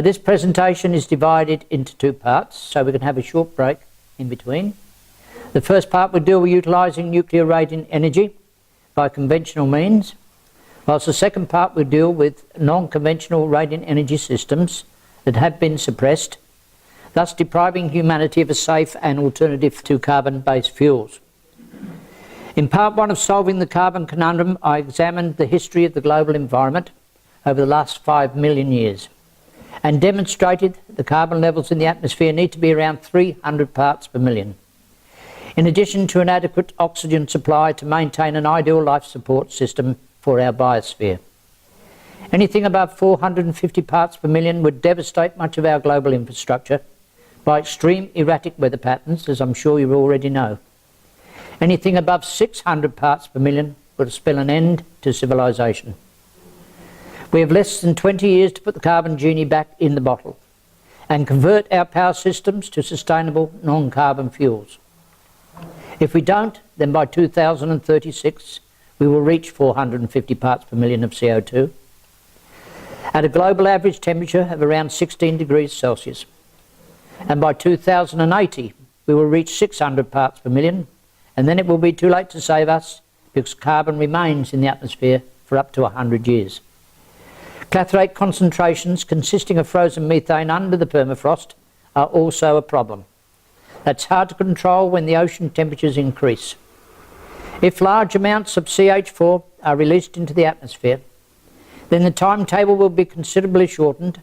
This presentation is divided into two parts, so we can have a short break in between. The first part will deal with utilising nuclear radiant energy by conventional means, whilst the second part will deal with non-conventional radiant energy systems that have been suppressed, thus depriving humanity of a safe and alternative to carbon-based fuels. In part one of Solving the Carbon Conundrum, I examined the history of the global environment over the last 5 million years, and demonstrated the carbon levels in the atmosphere need to be around 300 parts per million, in addition to an adequate oxygen supply to maintain an ideal life support system for our biosphere. Anything above 450 parts per million would devastate much of our global infrastructure by extreme erratic weather patterns, as I'm sure you already know. Anything above 600 parts per million would spell an end to civilization. We have less than 20 years to put the carbon genie back in the bottle and convert our power systems to sustainable non-carbon fuels. If we don't, then by 2036 we will reach 450 parts per million of CO2 at a global average temperature of around 16 degrees Celsius. And by 2080 we will reach 600 parts per million, and then it will be too late to save us because carbon remains in the atmosphere for up to 100 years. Clathrate concentrations consisting of frozen methane under the permafrost are also a problem. That's hard to control when the ocean temperatures increase. If large amounts of CH4 are released into the atmosphere, then the timetable will be considerably shortened,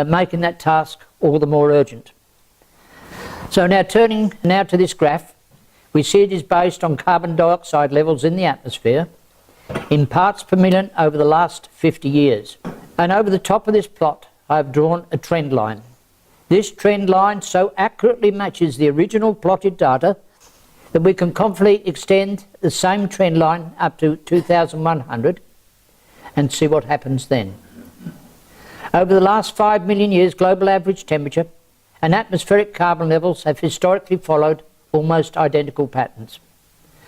making that task all the more urgent. So now turning to this graph, we see it is based on carbon dioxide levels in the atmosphere in parts per million over the last 50 years. And over the top of this plot I have drawn a trend line. This trend line so accurately matches the original plotted data that we can confidently extend the same trend line up to 2100 and see what happens then. Over the last 5 million years, global average temperature and atmospheric carbon levels have historically followed almost identical patterns.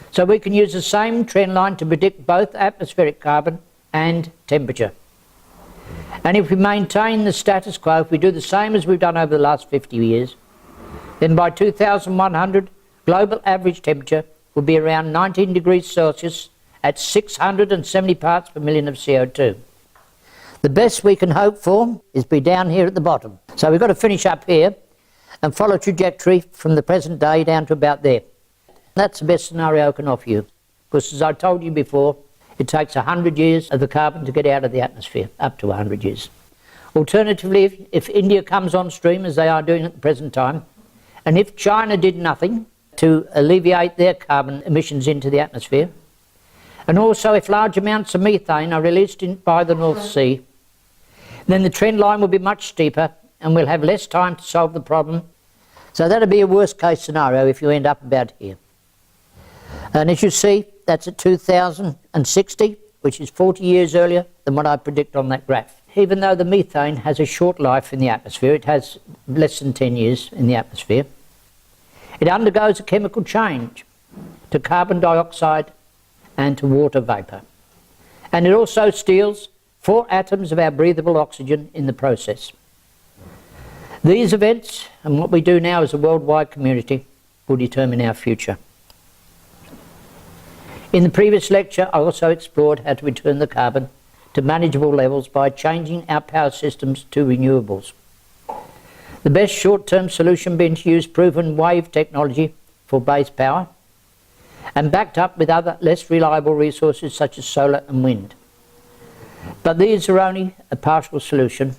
So we can use the same trend line to predict both atmospheric carbon and temperature. And if we maintain the status quo, if we do the same as we've done over the last 50 years, then by 2100, global average temperature will be around 19 degrees Celsius at 670 parts per million of CO2. The best we can hope for is be down here at the bottom. So we've got to finish up here and follow trajectory from the present day down to about there. That's the best scenario I can offer you, because as I told you before, it takes 100 years of the carbon to get out of the atmosphere, up to 100 years. Alternatively, if India comes on stream, as they are doing at the present time, and if China did nothing to alleviate their carbon emissions into the atmosphere, and also if large amounts of methane are released by the North Sea, then the trend line will be much steeper and we'll have less time to solve the problem. So that'll be a worst case scenario if you end up about here. And as you see, that's at 2060, which is 40 years earlier than what I predict on that graph. Even though the methane has a short life in the atmosphere, it has less than 10 years in the atmosphere, it undergoes a chemical change to carbon dioxide and to water vapour. And it also steals 4 atoms of our breathable oxygen in the process. These events, and what we do now as a worldwide community, will determine our future. In the previous lecture, I also explored how to return the carbon to manageable levels by changing our power systems to renewables. The best short-term solution being to use proven wave technology for base power, and backed up with other less reliable resources such as solar and wind. But these are only a partial solution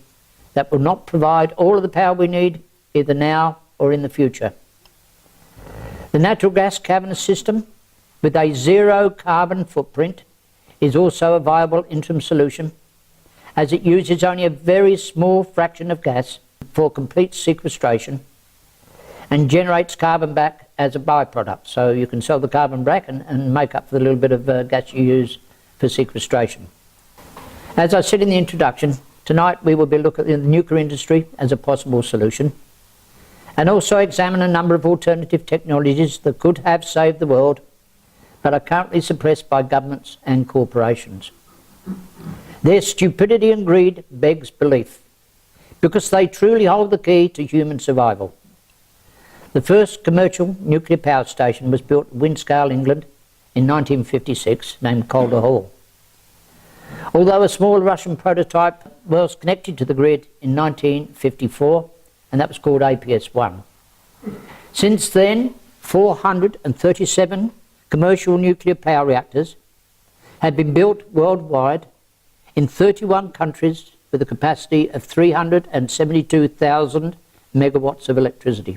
that will not provide all of the power we need either now or in the future. The natural gas cavernous system with a zero carbon footprint is also a viable interim solution, as it uses only a very small fraction of gas for complete sequestration and generates carbon back as a byproduct. So you can sell the carbon back and make up for the little bit of gas you use for sequestration. As I said in the introduction, tonight we will be looking at the nuclear industry as a possible solution, and also examine a number of alternative technologies that could have saved the world but are currently suppressed by governments and corporations. Their stupidity and greed begs belief, because they truly hold the key to human survival. The first commercial nuclear power station was built in Windscale, England in 1956, named Calder Hall. Although a small Russian prototype was connected to the grid in 1954, and that was called APS-1. Since then, 437 commercial nuclear power reactors have been built worldwide in 31 countries with a capacity of 372,000 megawatts of electricity.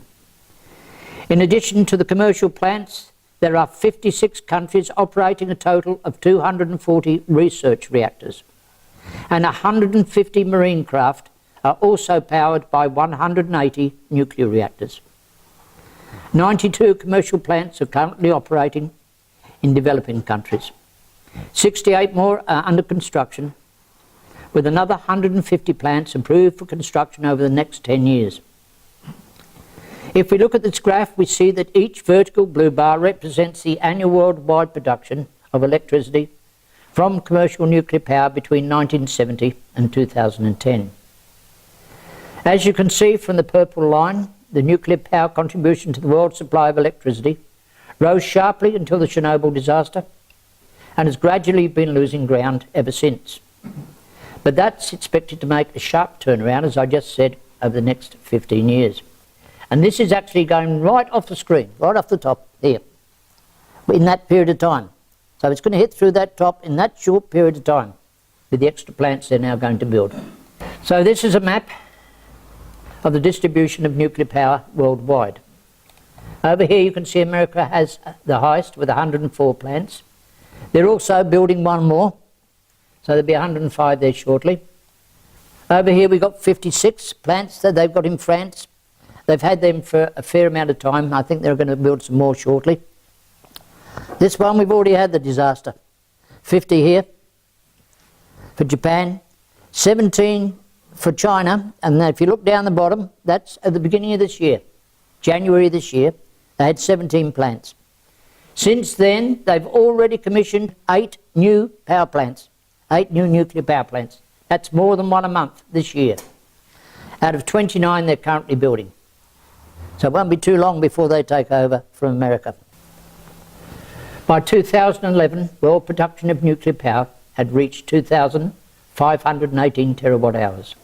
In addition to the commercial plants, there are 56 countries operating a total of 240 research reactors, and 150 marine craft are also powered by 180 nuclear reactors. 92 commercial plants are currently operating in developing countries. 68 more are under construction, with another 150 plants approved for construction over the next 10 years. If we look at this graph, we see that each vertical blue bar represents the annual worldwide production of electricity from commercial nuclear power between 1970 and 2010. As you can see from the purple line, the nuclear power contribution to the world supply of electricity rose sharply until the Chernobyl disaster and has gradually been losing ground ever since. But that's expected to make a sharp turnaround, as I just said, over the next 15 years. And this is actually going right off the screen, right off the top here, in that period of time. So it's going to hit through that top in that short period of time with the extra plants they're now going to build. So this is a map of the distribution of nuclear power worldwide. Over here you can see America has the highest with 104 plants. They're also building one more, so there'll be 105 there shortly. Over here we've got 56 plants that they've got in France. They've had them for a fair amount of time. I think they're going to build some more shortly. This one we've already had the disaster. 50 here for Japan, 17 for China, and then if you look down the bottom, that's at the beginning of this year, January this year, they had 17 plants. Since then, they've already commissioned 8 new power plants, 8 new nuclear power plants. That's more than one a month this year, out of 29 they're currently building. So it won't be too long before they take over from America. By 2011, world production of nuclear power had reached 2,518 terawatt hours.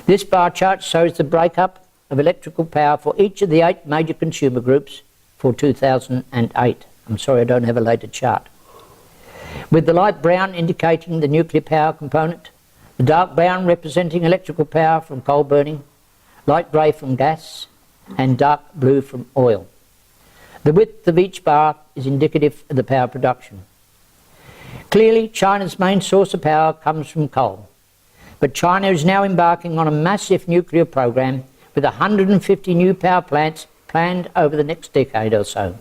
This bar chart shows the breakup of electrical power for each of the 8 major consumer groups for 2008. I'm sorry I don't have a later chart. With the light brown indicating the nuclear power component, the dark brown representing electrical power from coal burning, light grey from gas, and dark blue from oil. The width of each bar is indicative of the power production. Clearly, China's main source of power comes from coal, but China is now embarking on a massive nuclear program with 150 new power plants planned over the next decade or so.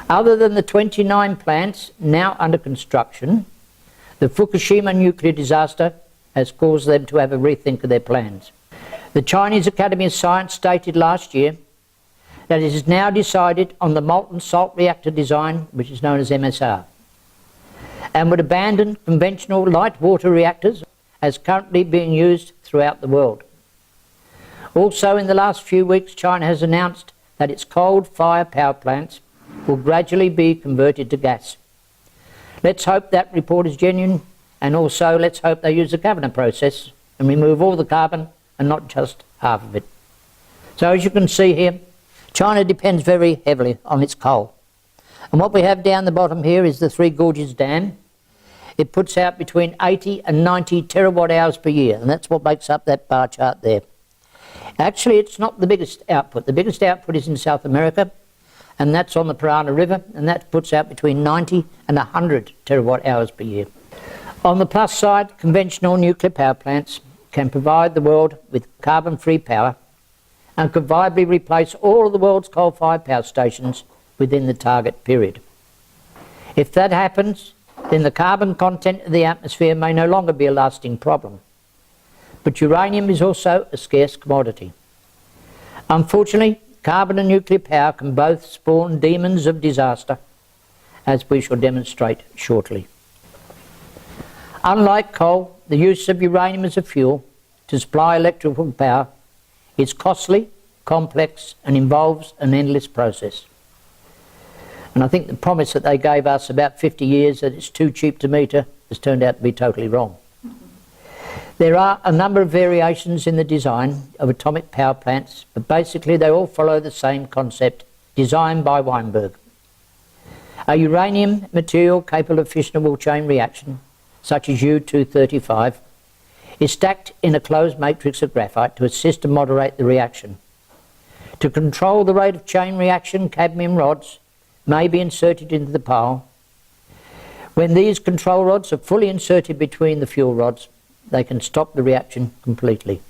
Other than the 29 plants now under construction, the Fukushima nuclear disaster has caused them to have a rethink of their plans. The Chinese Academy of Science stated last year that it is now decided on the molten salt reactor design, which is known as MSR, and would abandon conventional light water reactors as currently being used throughout the world. Also, in the last few weeks, China has announced that its coal-fired power plants will gradually be converted to gas. Let's hope that report is genuine, and also let's hope they use the Kavanagh process and remove all the carbon and not just half of it. So as you can see here, China depends very heavily on its coal. And what we have down the bottom here is the Three Gorges Dam. It puts out between 80 and 90 terawatt hours per year, and that's what makes up that bar chart there. Actually, it's not the biggest output. The biggest output is in South America, and that's on the Parana River, and that puts out between 90 and 100 terawatt hours per year. On the plus side, conventional nuclear power plants can provide the world with carbon-free power and could viably replace all of the world's coal-fired power stations within the target period. If that happens, then the carbon content of the atmosphere may no longer be a lasting problem. But uranium is also a scarce commodity. Unfortunately, carbon and nuclear power can both spawn demons of disaster, as we shall demonstrate shortly. Unlike coal, the use of uranium as a fuel to supply electrical power is costly, complex, and involves an endless process. And I think the promise that they gave us about 50 years that it's too cheap to meter has turned out to be totally wrong. There are a number of variations in the design of atomic power plants, but basically they all follow the same concept designed by Weinberg. A uranium material capable of fissionable chain reaction, such as U-235, is stacked in a closed matrix of graphite to assist and moderate the reaction. To control the rate of chain reaction, cadmium rods may be inserted into the pile. When these control rods are fully inserted between the fuel rods, they can stop the reaction completely.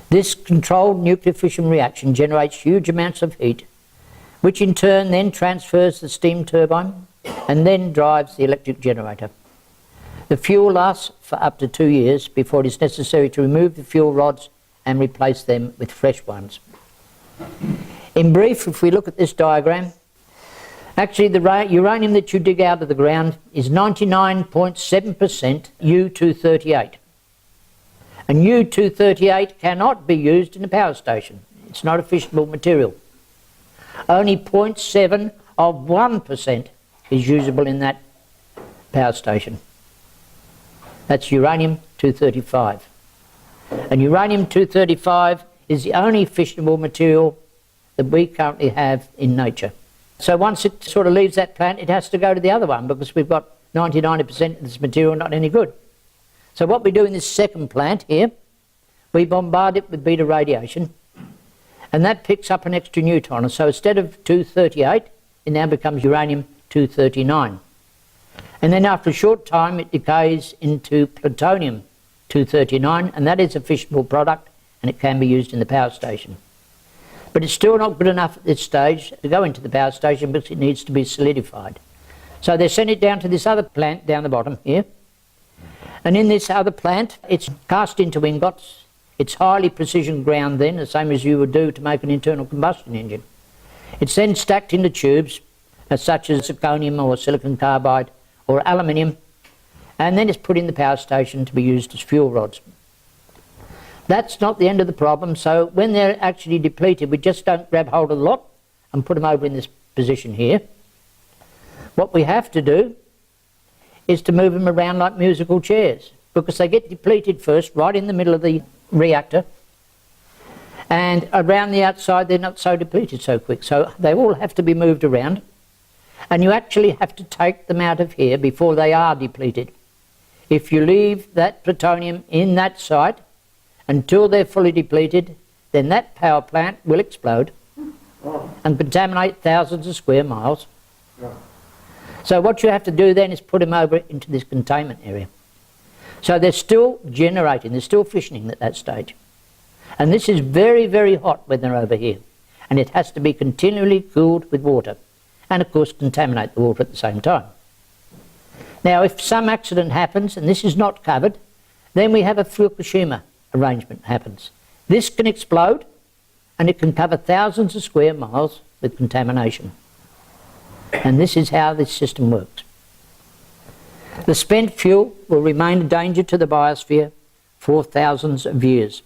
This controlled nuclear fission reaction generates huge amounts of heat, which in turn then transfers the steam turbine and then drives the electric generator. The fuel lasts for up to 2 years before it is necessary to remove the fuel rods and replace them with fresh ones. In brief, if we look at this diagram, actually the uranium that you dig out of the ground is 99.7% U-238. And U-238 cannot be used in a power station. It's not a fissionable material. Only 0.7 of 1% is usable in that power station. That's uranium-235. And uranium-235 is the only fissionable material that we currently have in nature. So once it sort of leaves that plant, it has to go to the other one because we've got 99% of this material not any good. So what we do in this second plant here, we bombard it with beta radiation, and that picks up an extra neutron. And so instead of 238, it now becomes uranium-239. And then after a short time, it decays into plutonium-239, and that is a fissionable product, and it can be used in the power station. But it's still not good enough at this stage to go into the power station because it needs to be solidified. So they send it down to this other plant down the bottom here. And in this other plant, it's cast into ingots. It's highly precision ground then, the same as you would do to make an internal combustion engine. It's then stacked into tubes, such as zirconium or silicon carbide or aluminium, and then it's put in the power station to be used as fuel rods. That's not the end of the problem, so when they're actually depleted, we just don't grab hold of the lot and put them over in this position here. What we have to do is to move them around like musical chairs, because they get depleted first, right in the middle of the reactor, and around the outside they're not so depleted so quick, so they all have to be moved around, and you actually have to take them out of here before they are depleted. If you leave that plutonium in that site until they're fully depleted, then that power plant will explode and contaminate thousands of square miles. So what you have to do then is put them over into this containment area. So they're still generating, they're still fissioning at that stage. And this is very, very hot when they're over here. And it has to be continually cooled with water. And of course contaminate the water at the same time. Now if some accident happens, and this is not covered, then we have a Fukushima arrangement happens. This can explode and it can cover thousands of square miles with contamination. And this is how this system works. The spent fuel will remain a danger to the biosphere for thousands of years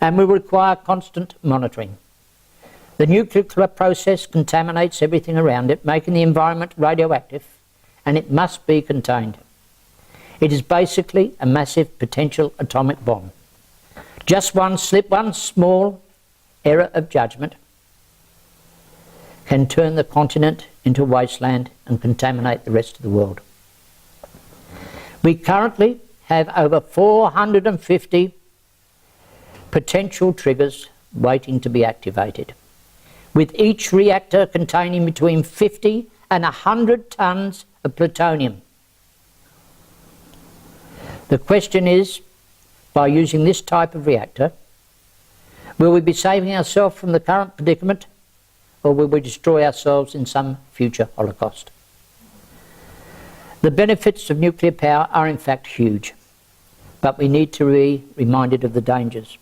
and will require constant monitoring. The nuclear process contaminates everything around it, making the environment radioactive, and it must be contained. It is basically a massive potential atomic bomb. Just one slip, one small error of judgment, can turn the continent into a wasteland and contaminate the rest of the world. We currently have over 450 potential triggers waiting to be activated, with each reactor containing between 50 and 100 tonnes of plutonium. The question is, by using this type of reactor, will we be saving ourselves from the current predicament, or will we destroy ourselves in some future holocaust? The benefits of nuclear power are in fact huge, but we need to be reminded of the dangers.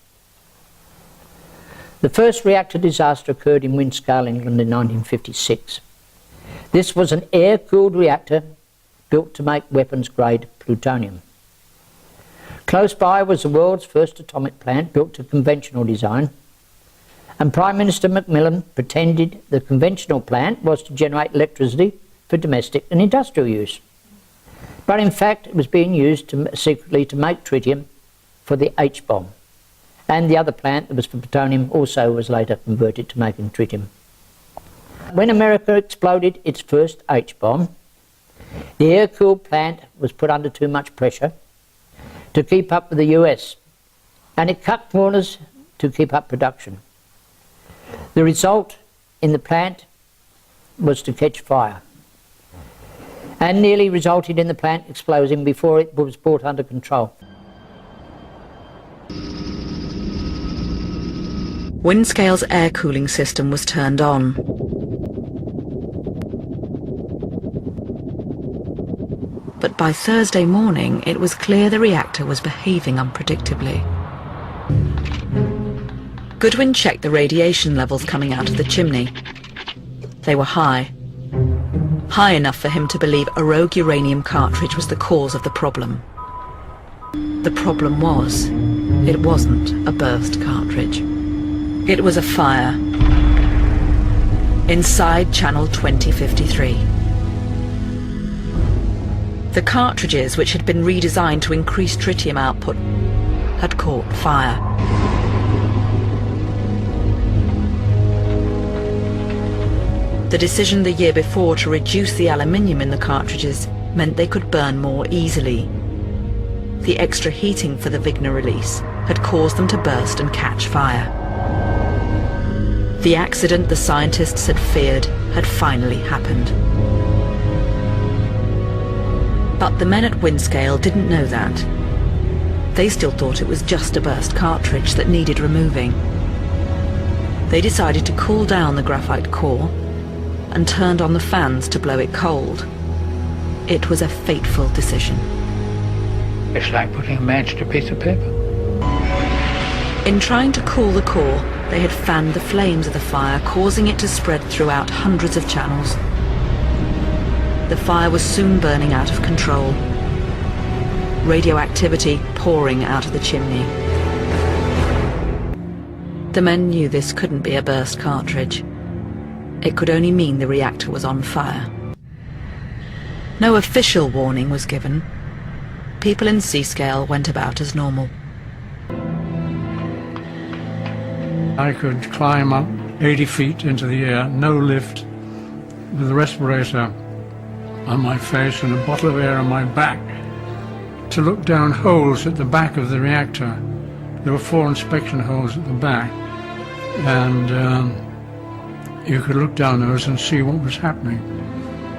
The first reactor disaster occurred in Windscale, England in 1956. This was an air-cooled reactor built to make weapons-grade plutonium. Close by was the world's first atomic plant built to conventional design, and Prime Minister Macmillan pretended the conventional plant was to generate electricity for domestic and industrial use. But in fact it was being used secretly to make tritium for the H-bomb, and the other plant that was for plutonium also was later converted to making tritium. When America exploded its first H-bomb, the air-cooled plant was put under too much pressure to keep up with the US, and it cut corners to keep up production. The result in the plant was to catch fire, and nearly resulted in the plant exploding before it was brought under control. Windscale's air cooling system was turned on. But by Thursday morning, it was clear the reactor was behaving unpredictably. Goodwin checked the radiation levels coming out of the chimney. They were high. High enough for him to believe a rogue uranium cartridge was the cause of the problem. The problem was, it wasn't a burst cartridge. It was a fire inside channel 2053. The cartridges, which had been redesigned to increase tritium output, had caught fire. The decision the year before to reduce the aluminium in the cartridges meant they could burn more easily. The extra heating for the Vigna release had caused them to burst and catch fire. The accident the scientists had feared had finally happened. But the men at Windscale didn't know that. They still thought it was just a burst cartridge that needed removing. They decided to cool down the graphite core and turned on the fans to blow it cold. It was a fateful decision. It's like putting a match to a piece of paper. In trying to cool the core, they had fanned the flames of the fire, causing it to spread throughout hundreds of channels. The fire was soon burning out of control, radioactivity pouring out of the chimney. The men knew this couldn't be a burst cartridge. It could only mean the reactor was on fire. No official warning was given. People in Seascale went about as normal. I could climb up 80 feet into the air, no lift, with a respirator on my face and a bottle of air on my back, to look down holes at the back of the reactor. There were 4 inspection holes at the back, and you could look down those and see what was happening.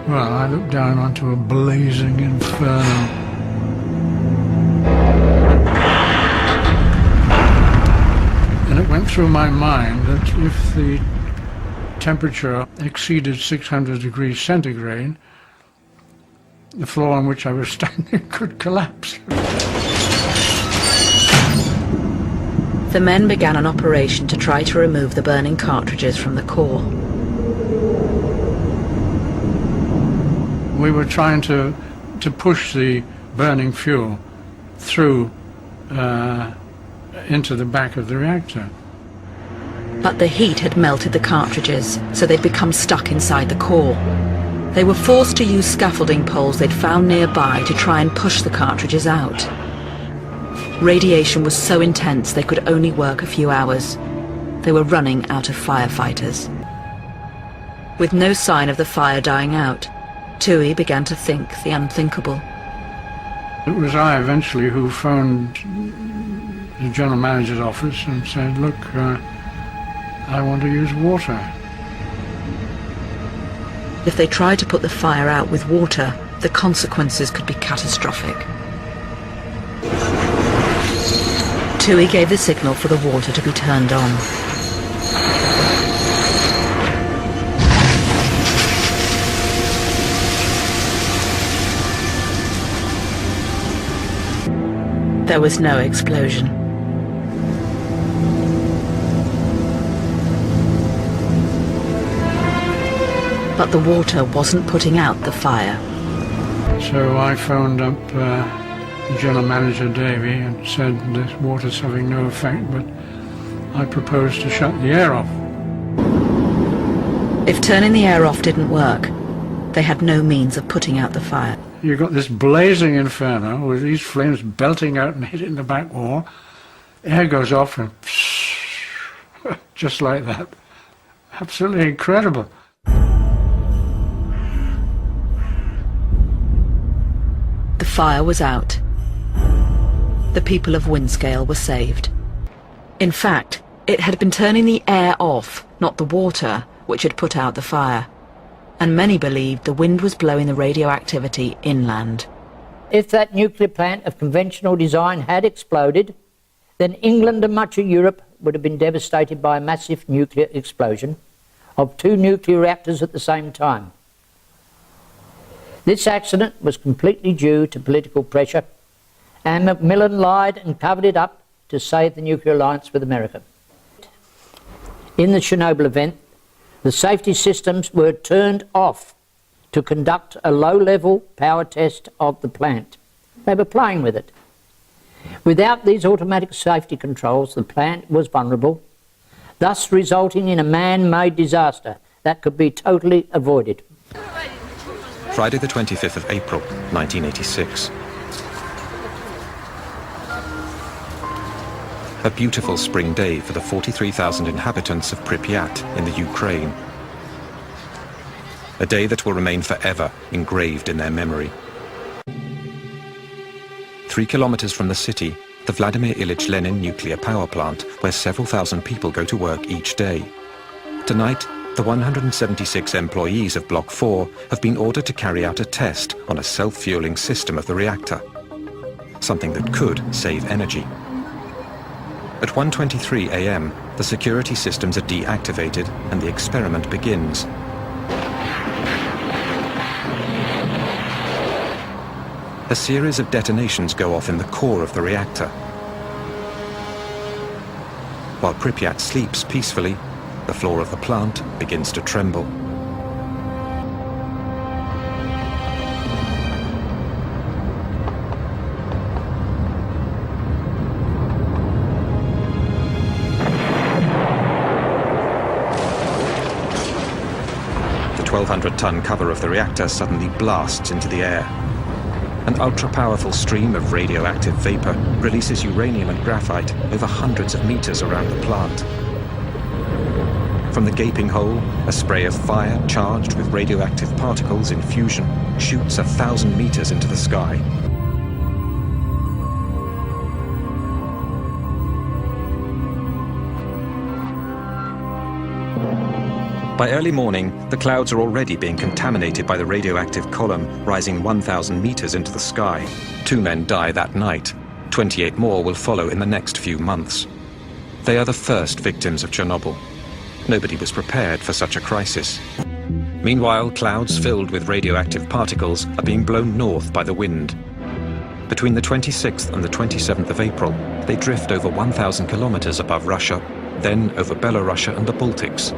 Well, I looked down onto a blazing inferno. And it went through my mind that if the temperature exceeded 600 degrees centigrade, the floor on which I was standing could collapse. The men began an operation to try to remove the burning cartridges from the core. We were trying to push the burning fuel through into the back of the reactor. But the heat had melted the cartridges, so they'd become stuck inside the core. They were forced to use scaffolding poles they'd found nearby to try and push the cartridges out. Radiation was so intense they could only work a few hours. They were running out of firefighters. With no sign of the fire dying out, Tui began to think the unthinkable. It was I eventually who phoned the general manager's office and said, look, I want to use water. If they tried to put the fire out with water, the consequences could be catastrophic. Tui gave the signal for the water to be turned on. There was no explosion. But the water wasn't putting out the fire. So I phoned up the general manager, Davy, and said this water's having no effect, but I propose to shut the air off. If turning the air off didn't work, they had no means of putting out the fire. You've got this blazing inferno with these flames belting out and hitting the back wall. Air goes off and just like that. Absolutely incredible. The fire was out. The people of Windscale were saved. In fact, it had been turning the air off, not the water, which had put out the fire. And many believed the wind was blowing the radioactivity inland. If that nuclear plant of conventional design had exploded, then England and much of Europe would have been devastated by a massive nuclear explosion of 2 nuclear reactors at the same time. This accident was completely due to political pressure, and Macmillan lied and covered it up to save the nuclear alliance with America. In the Chernobyl event, the safety systems were turned off to conduct a low-level power test of the plant. They were playing with it. Without these automatic safety controls, the plant was vulnerable, thus resulting in a man-made disaster that could be totally avoided. Friday the 25th of April, 1986. A beautiful spring day for the 43,000 inhabitants of Pripyat in the Ukraine. A day that will remain forever engraved in their memory. 3 kilometers from the city, the Vladimir Ilyich Lenin nuclear power plant, where several thousand people go to work each day. Tonight, the 176 employees of Block 4 have been ordered to carry out a test on a self-fueling system of the reactor. Something that could save energy. At 1:23 a.m., the security systems are deactivated and the experiment begins. A series of detonations go off in the core of the reactor. While Pripyat sleeps peacefully, the floor of the plant begins to tremble. The 1,200-ton cover of the reactor suddenly blasts into the air. An ultra-powerful stream of radioactive vapor releases uranium and graphite over hundreds of meters around the plant. From the gaping hole, a spray of fire charged with radioactive particles in fusion shoots 1,000 meters into the sky. By early morning, the clouds are already being contaminated by the radioactive column rising 1,000 meters into the sky. 2 men die that night. 28 more will follow in the next few months. They are the first victims of Chernobyl. Nobody was prepared for such a crisis. Meanwhile, clouds filled with radioactive particles are being blown north by the wind. Between the 26th and the 27th of April, they drift over 1,000 kilometers above Russia, then over Belarus and the Baltics.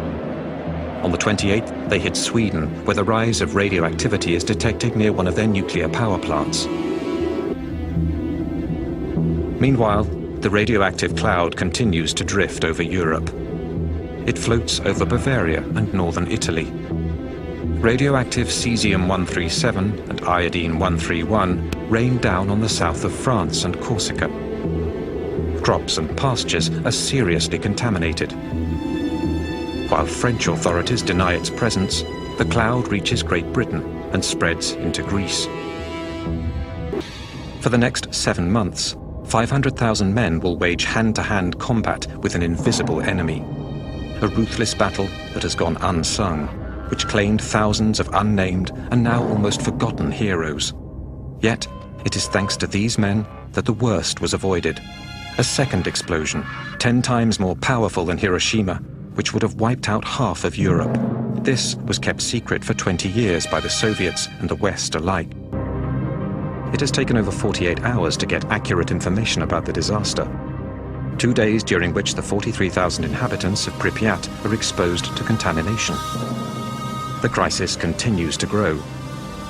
On the 28th, they hit Sweden, where the rise of radioactivity is detected near one of their nuclear power plants. Meanwhile, the radioactive cloud continues to drift over Europe. It floats over Bavaria and northern Italy. Radioactive cesium-137 and iodine-131 rain down on the south of France and Corsica. Crops and pastures are seriously contaminated. While French authorities deny its presence, the cloud reaches Great Britain and spreads into Greece. For the next 7 months, 500,000 men will wage hand-to-hand combat with an invisible enemy. A ruthless battle that has gone unsung, which claimed thousands of unnamed and now almost forgotten heroes. Yet, it is thanks to these men that the worst was avoided. A second explosion, 10 times more powerful than Hiroshima, which would have wiped out half of Europe. This was kept secret for 20 years by the Soviets and the West alike. It has taken over 48 hours to get accurate information about the disaster. 2 days during which the 43,000 inhabitants of Pripyat are exposed to contamination. The crisis continues to grow.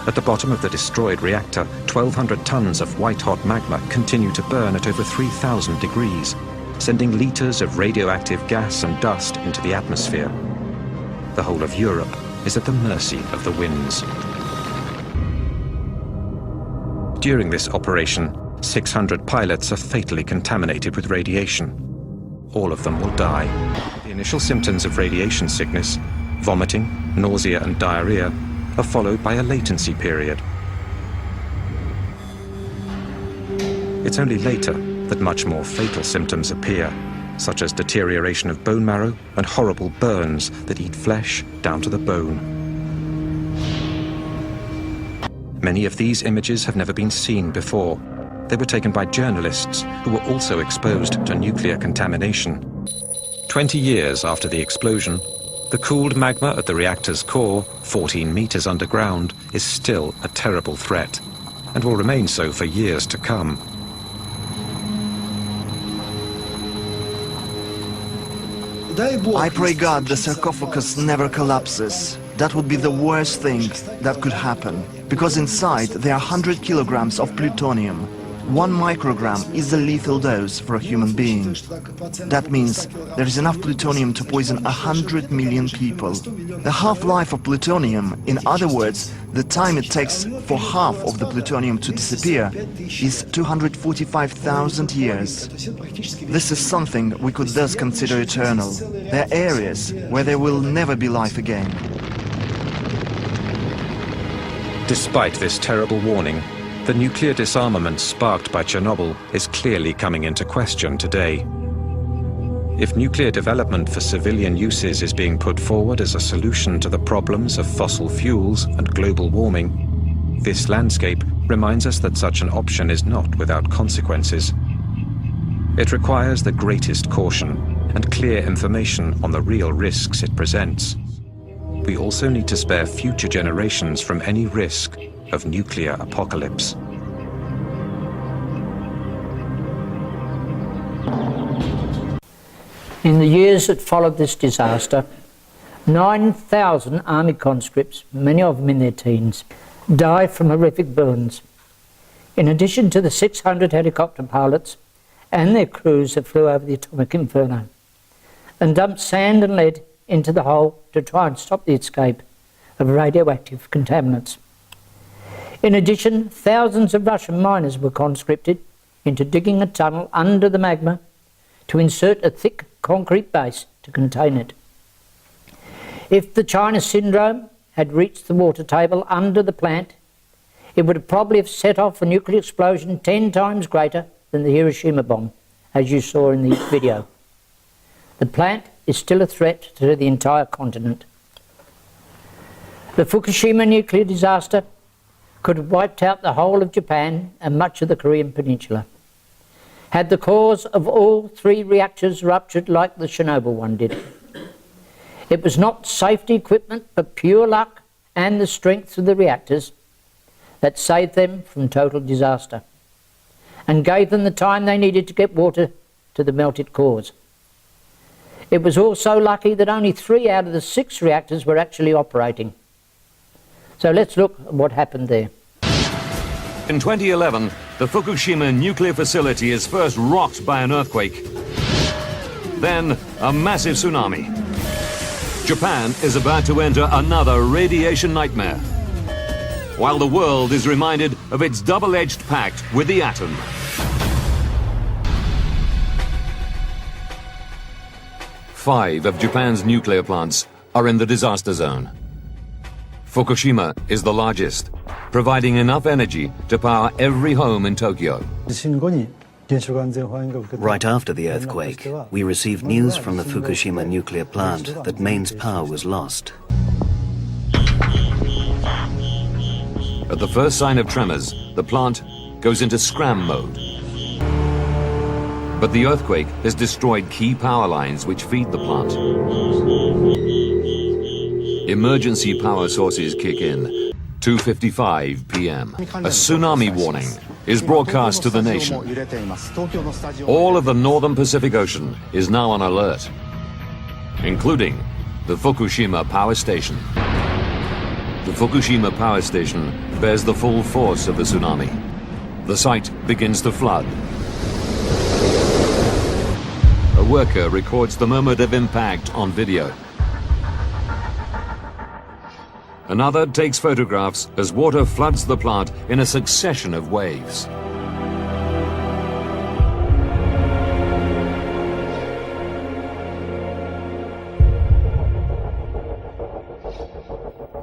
At the bottom of the destroyed reactor, 1,200 tons of white-hot magma continue to burn at over 3,000 degrees, sending liters of radioactive gas and dust into the atmosphere. The whole of Europe is at the mercy of the winds. During this operation, 600 pilots are fatally contaminated with radiation. All of them will die. The initial symptoms of radiation sickness, vomiting, nausea and diarrhea, are followed by a latency period. It's only later that much more fatal symptoms appear, such as deterioration of bone marrow and horrible burns that eat flesh down to the bone. Many of these images have never been seen before. They were taken by journalists who were also exposed to nuclear contamination. 20 years after the explosion, the cooled magma at the reactor's core, 14 meters underground, is still a terrible threat, and will remain so for years to come. I pray God the sarcophagus never collapses. That would be the worst thing that could happen, because inside there are 100 kilograms of plutonium. 1 microgram is the lethal dose for a human being. That means there is enough plutonium to poison 100 million people. The half-life of plutonium, in other words, the time it takes for half of the plutonium to disappear, is 245,000 years. This is something we could thus consider eternal. There are areas where there will never be life again. Despite this terrible warning, the nuclear disarmament sparked by Chernobyl is clearly coming into question today. If nuclear development for civilian uses is being put forward as a solution to the problems of fossil fuels and global warming, this landscape reminds us that such an option is not without consequences. It requires the greatest caution and clear information on the real risks it presents. We also need to spare future generations from any risk of nuclear apocalypse. In the years that followed this disaster, 9,000 army conscripts, many of them in their teens, died from horrific burns. In addition to the 600 helicopter pilots and their crews that flew over the atomic inferno and dumped sand and lead into the hole to try and stop the escape of radioactive contaminants. In addition, thousands of Russian miners were conscripted into digging a tunnel under the magma to insert a thick concrete base to contain it. If the China syndrome had reached the water table under the plant, it would have probably have set off a nuclear explosion 10 times greater than the Hiroshima bomb, as you saw in the video. The plant is still a threat to the entire continent. The Fukushima nuclear disaster could have wiped out the whole of Japan and much of the Korean peninsula. Had the cores of all 3 reactors ruptured like the Chernobyl one did. It was not safety equipment but pure luck and the strength of the reactors that saved them from total disaster and gave them the time they needed to get water to the melted cores. It was also lucky that only 3 out of the 6 reactors were actually operating. So let's look at what happened there. In 2011, the Fukushima nuclear facility is first rocked by an earthquake. Then, a massive tsunami. Japan is about to enter another radiation nightmare, while the world is reminded of its double-edged pact with the atom. 5 of Japan's nuclear plants are in the disaster zone. Fukushima is the largest, providing enough energy to power every home in Tokyo. Right after the earthquake, we received news from the Fukushima nuclear plant that mains power was lost. At the first sign of tremors, the plant goes into scram mode. But the earthquake has destroyed key power lines which feed the plant. Emergency power sources kick in. 2:55 p.m. A tsunami warning is broadcast to the nation. All of the northern Pacific Ocean is now on alert, including the Fukushima power station. The Fukushima power station bears the full force of the tsunami. The site begins to flood. A worker records the moment of impact on video. Another takes photographs as water floods the plant in a succession of waves.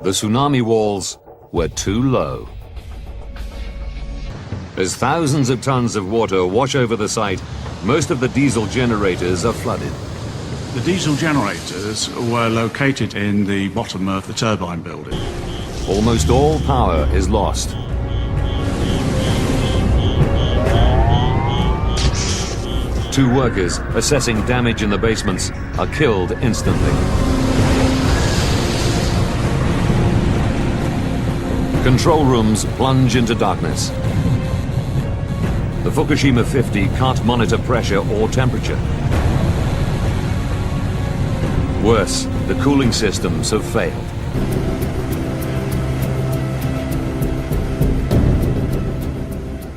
The tsunami walls were too low. As thousands of tons of water wash over the site, most of the diesel generators are flooded. The diesel generators were located in the bottom of the turbine building. Almost all power is lost. Two workers assessing damage in the basements are killed instantly. Control rooms plunge into darkness. The Fukushima 50 can't monitor pressure or temperature. Worse, the cooling systems have failed.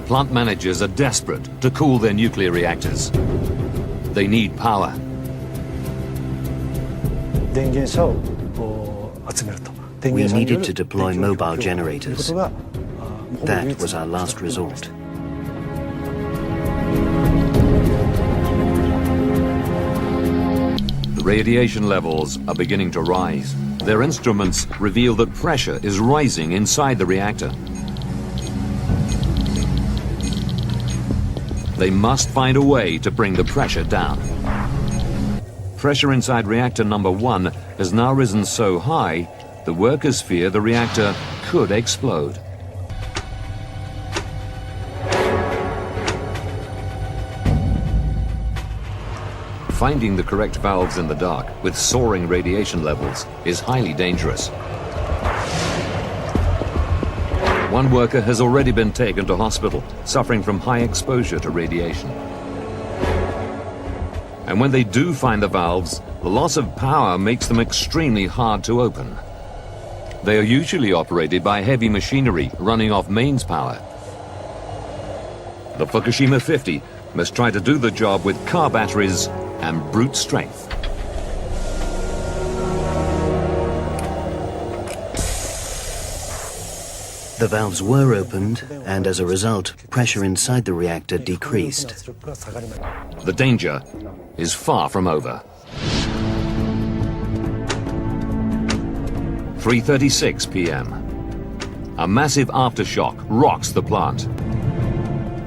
Plant managers are desperate to cool their nuclear reactors. They need power. We needed to deploy mobile generators. That was our last resort. The radiation levels are beginning to rise. Their instruments reveal that pressure is rising inside the reactor. They must find a way to bring the pressure down. Pressure inside reactor number 1 has now risen so high, the workers fear the reactor could explode. Finding the correct valves in the dark with soaring radiation levels is highly dangerous. One worker has already been taken to hospital, suffering from high exposure to radiation. And when they do find the valves, the loss of power makes them extremely hard to open. They are usually operated by heavy machinery running off mains power. The Fukushima 50 must try to do the job with car batteries and brute strength. The valves were opened, and as a result, pressure inside the reactor decreased. The danger is far from over. 3:36 p.m. A massive aftershock rocks the plant.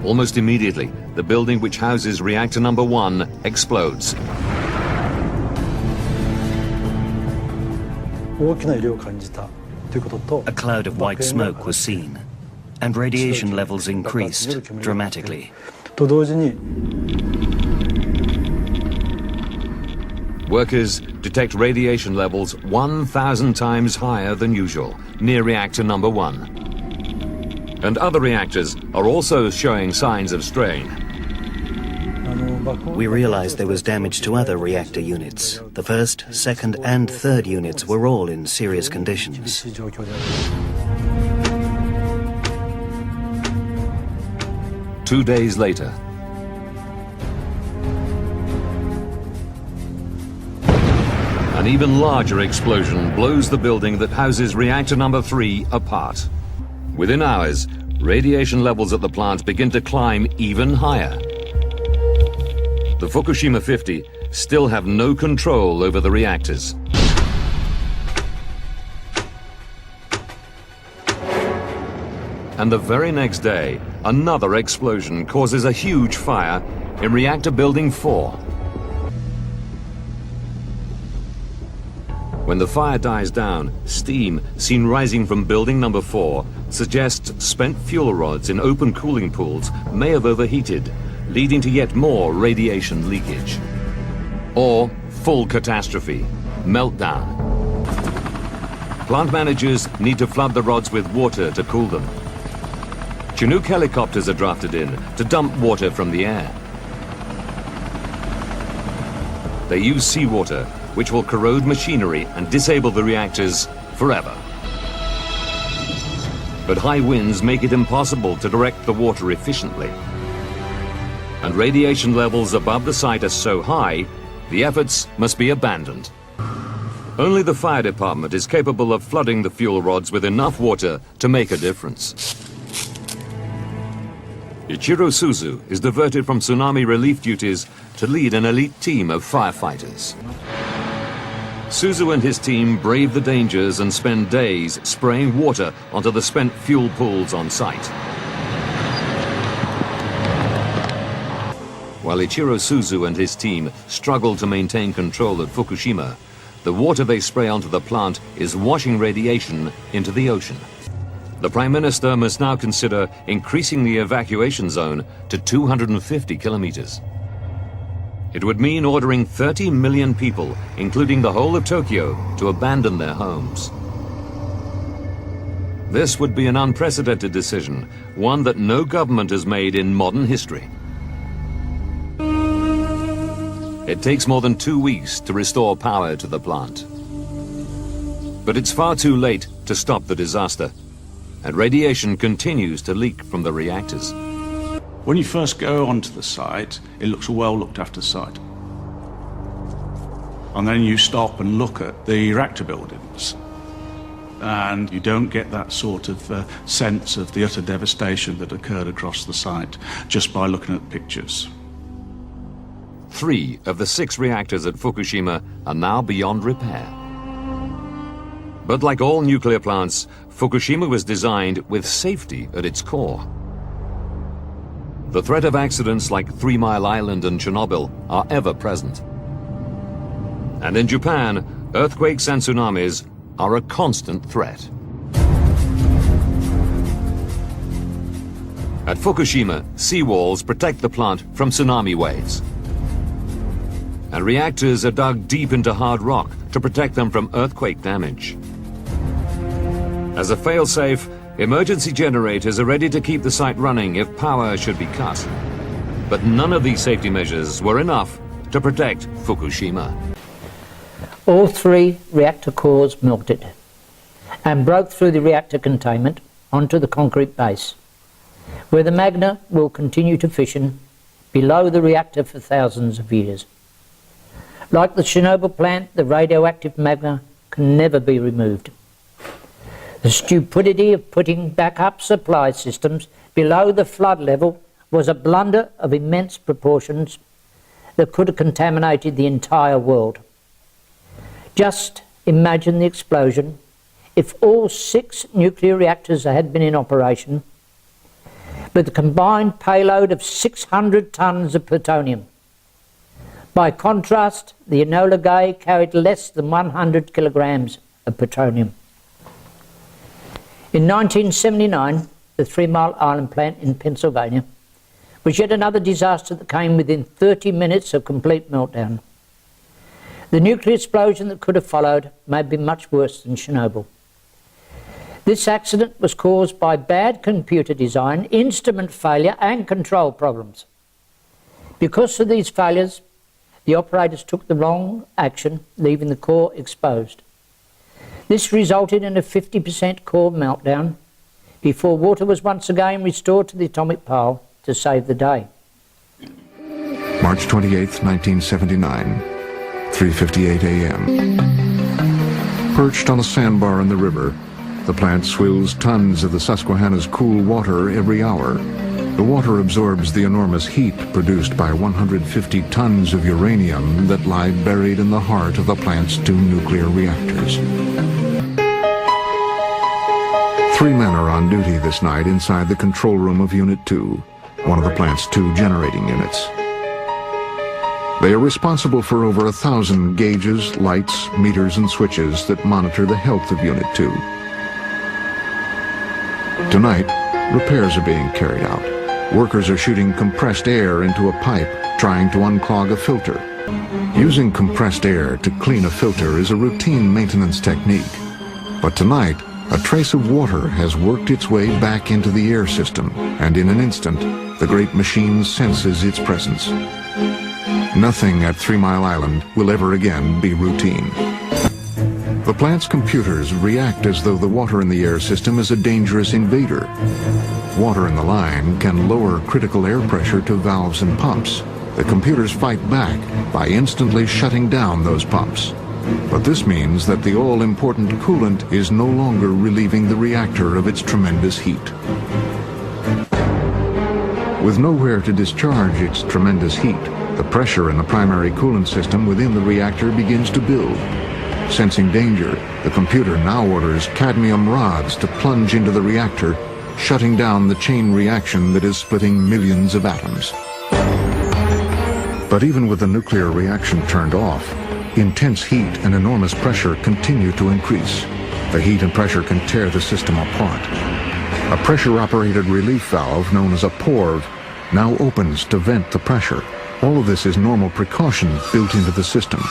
Almost immediately, the building which houses reactor number 1 explodes. A cloud of white smoke was seen, and radiation levels increased dramatically. Workers detect radiation levels 1,000 times higher than usual near reactor number 1. And other reactors are also showing signs of strain. We realized there was damage to other reactor units. The first, second, and third units were all in serious conditions. 2 days later, an even larger explosion blows the building that houses reactor number 3 apart. Within hours, radiation levels at the plant begin to climb even higher. The Fukushima 50 still have no control over the reactors. And the very next day, another explosion causes a huge fire in reactor building 4. When the fire dies down, steam seen rising from building number 4 suggests spent fuel rods in open cooling pools may have overheated, leading to yet more radiation leakage. Or full catastrophe, meltdown. Plant managers need to flood the rods with water to cool them. Chinook helicopters are drafted in to dump water from the air. They use seawater, which will corrode machinery and disable the reactors forever. But high winds make it impossible to direct the water efficiently. And radiation levels above the site are so high, the efforts must be abandoned. Only the fire department is capable of flooding the fuel rods with enough water to make a difference. Ichiro Suzu is diverted from tsunami relief duties to lead an elite team of firefighters. Suzu and his team brave the dangers and spend days spraying water onto the spent fuel pools on site. While Ichiro Suzu and his team struggle to maintain control at Fukushima, the water they spray onto the plant is washing radiation into the ocean. The Prime Minister must now consider increasing the evacuation zone to 250 kilometers. It would mean ordering 30 million people, including the whole of Tokyo, to abandon their homes. This would be an unprecedented decision, one that no government has made in modern history. It takes more than 2 weeks to restore power to the plant. But it's far too late to stop the disaster, and radiation continues to leak from the reactors. When you first go onto the site, it looks a well looked after site. And then you stop and look at the reactor buildings, and you don't get that sort of sense of the utter devastation that occurred across the site just by looking at the pictures. 3 of the 6 reactors at Fukushima are now beyond repair. But like all nuclear plants, Fukushima was designed with safety at its core. The threat of accidents like 3 Mile Island and Chernobyl are ever present. And in Japan, earthquakes and tsunamis are a constant threat. At Fukushima, seawalls protect the plant from tsunami waves. And reactors are dug deep into hard rock to protect them from earthquake damage. As a fail-safe, emergency generators are ready to keep the site running if power should be cut. But none of these safety measures were enough to protect Fukushima. All 3 reactor cores melted and broke through the reactor containment onto the concrete base, where the magma will continue to fission below the reactor for thousands of years. Like the Chernobyl plant, the radioactive magma can never be removed. The stupidity of putting backup supply systems below the flood level was a blunder of immense proportions that could have contaminated the entire world. Just imagine the explosion if all 6 nuclear reactors had been in operation, with a combined payload of 600 tons of plutonium. By contrast, the Enola Gay carried less than 100 kilograms of plutonium. In 1979, the 3 Mile Island plant in Pennsylvania was yet another disaster that came within 30 minutes of complete meltdown. The nuclear explosion that could have followed may have been much worse than Chernobyl. This accident was caused by bad computer design, instrument failure and control problems. Because of these failures, the operators took the wrong action, leaving the core exposed. This resulted in a 50% core meltdown before water was once again restored to the atomic pile to save the day. March 28, 1979, 3:58 a.m. Perched on a sandbar in the river, the plant swills tons of the Susquehanna's cool water every hour, The water absorbs the enormous heat produced by 150 tons of uranium that lie buried in the heart of the plant's 2 nuclear reactors. 3 men are on duty this night inside the control room of Unit 2, one of the plant's 2 generating units. They are responsible for over 1,000 gauges, lights, meters, and switches that monitor the health of Unit 2. Tonight, repairs are being carried out. Workers are shooting compressed air into a pipe, trying to unclog a filter. Using compressed air to clean a filter is a routine maintenance technique. But tonight, a trace of water has worked its way back into the air system, and in an instant, the great machine senses its presence. Nothing at 3 Mile Island will ever again be routine. The plant's computers react as though the water in the air system is a dangerous invader. Water in the line can lower critical air pressure to valves and pumps. The computers fight back by instantly shutting down those pumps. But this means that the all-important coolant is no longer relieving the reactor of its tremendous heat. With nowhere to discharge its tremendous heat, the pressure in the primary coolant system within the reactor begins to build. Sensing danger, the computer now orders cadmium rods to plunge into the reactor, shutting down the chain reaction that is splitting millions of atoms. But even with the nuclear reaction turned off, intense heat and enormous pressure continue to increase. The heat and pressure can tear the system apart. A pressure-operated relief valve, known as a PORV, now opens to vent the pressure. All of this is normal precaution built into the system.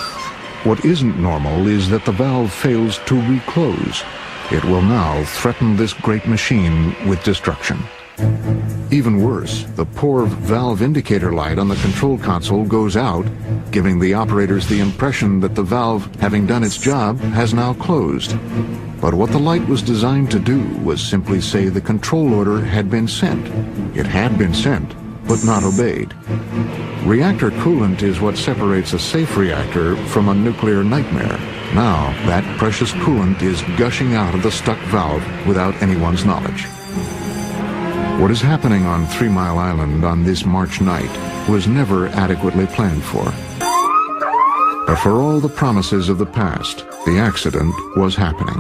What isn't normal is that the valve fails to reclose. It will now threaten this great machine with destruction. Even worse, the PORV valve indicator light on the control console goes out, giving the operators the impression that the valve, having done its job, has now closed. But what the light was designed to do was simply say the control order had been sent. It had been sent, but not obeyed. Reactor coolant is what separates a safe reactor from a nuclear nightmare. Now, that precious coolant is gushing out of the stuck valve without anyone's knowledge. What is happening on 3 Mile Island on this March night was never adequately planned for. But for all the promises of the past, the accident was happening,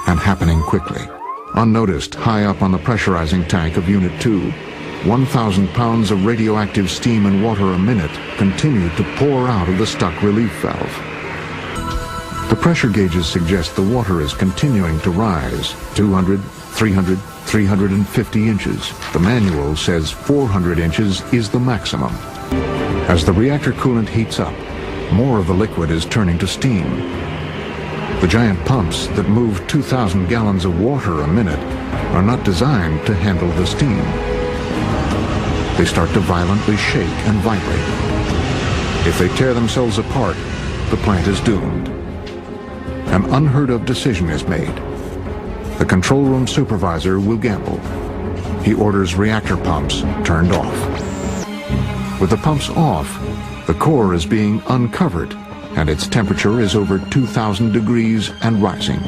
and happening quickly. Unnoticed, high up on the pressurizing tank of Unit 2, 1,000 pounds of radioactive steam and water a minute continued to pour out of the stuck relief valve. The pressure gauges suggest the water is continuing to rise, 200, 300, 350 inches. The manual says 400 inches is the maximum. As the reactor coolant heats up, more of the liquid is turning to steam. The giant pumps that move 2,000 gallons of water a minute are not designed to handle the steam. They start to violently shake and vibrate. If they tear themselves apart, the plant is doomed. An unheard-of decision is made. The control room supervisor will gamble. He orders reactor pumps turned off. With the pumps off, the core is being uncovered, and its temperature is over 2,000 degrees and rising.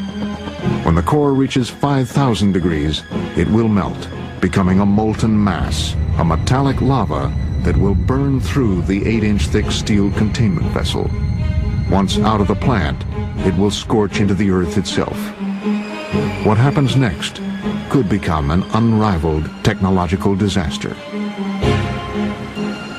When the core reaches 5,000 degrees, it will melt, becoming a molten mass, a metallic lava that will burn through the 8-inch thick steel containment vessel. Once out of the plant, it will scorch into the earth itself. What happens next could become an unrivaled technological disaster.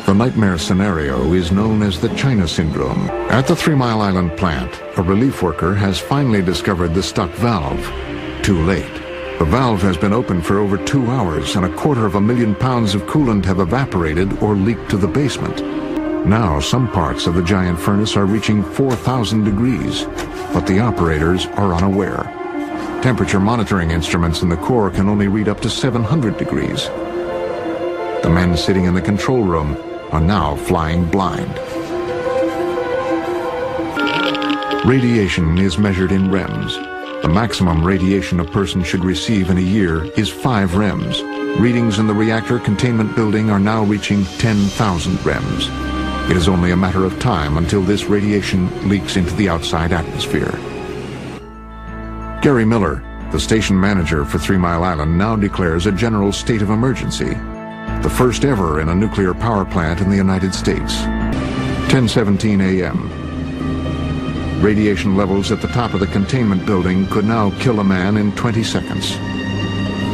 The nightmare scenario is known as the China Syndrome. At the 3 Mile Island plant, a relief worker has finally discovered the stuck valve. Too late. The valve has been open for over 2 hours, and 250,000 pounds of coolant have evaporated or leaked to the basement. Now some parts of the giant furnace are reaching 4,000 degrees, but the operators are unaware. Temperature monitoring instruments in the core can only read up to 700 degrees. The men sitting in the control room are now flying blind. Radiation is measured in REMs. The maximum radiation a person should receive in a year is 5 REMs. Readings in the reactor containment building are now reaching 10,000 REMs. It is only a matter of time until this radiation leaks into the outside atmosphere. Gary Miller, the station manager for 3 Mile Island, now declares a general state of emergency. the first ever in a nuclear power plant in the United States. 10:17 a.m. Radiation levels at the top of the containment building could now kill a man in 20 seconds.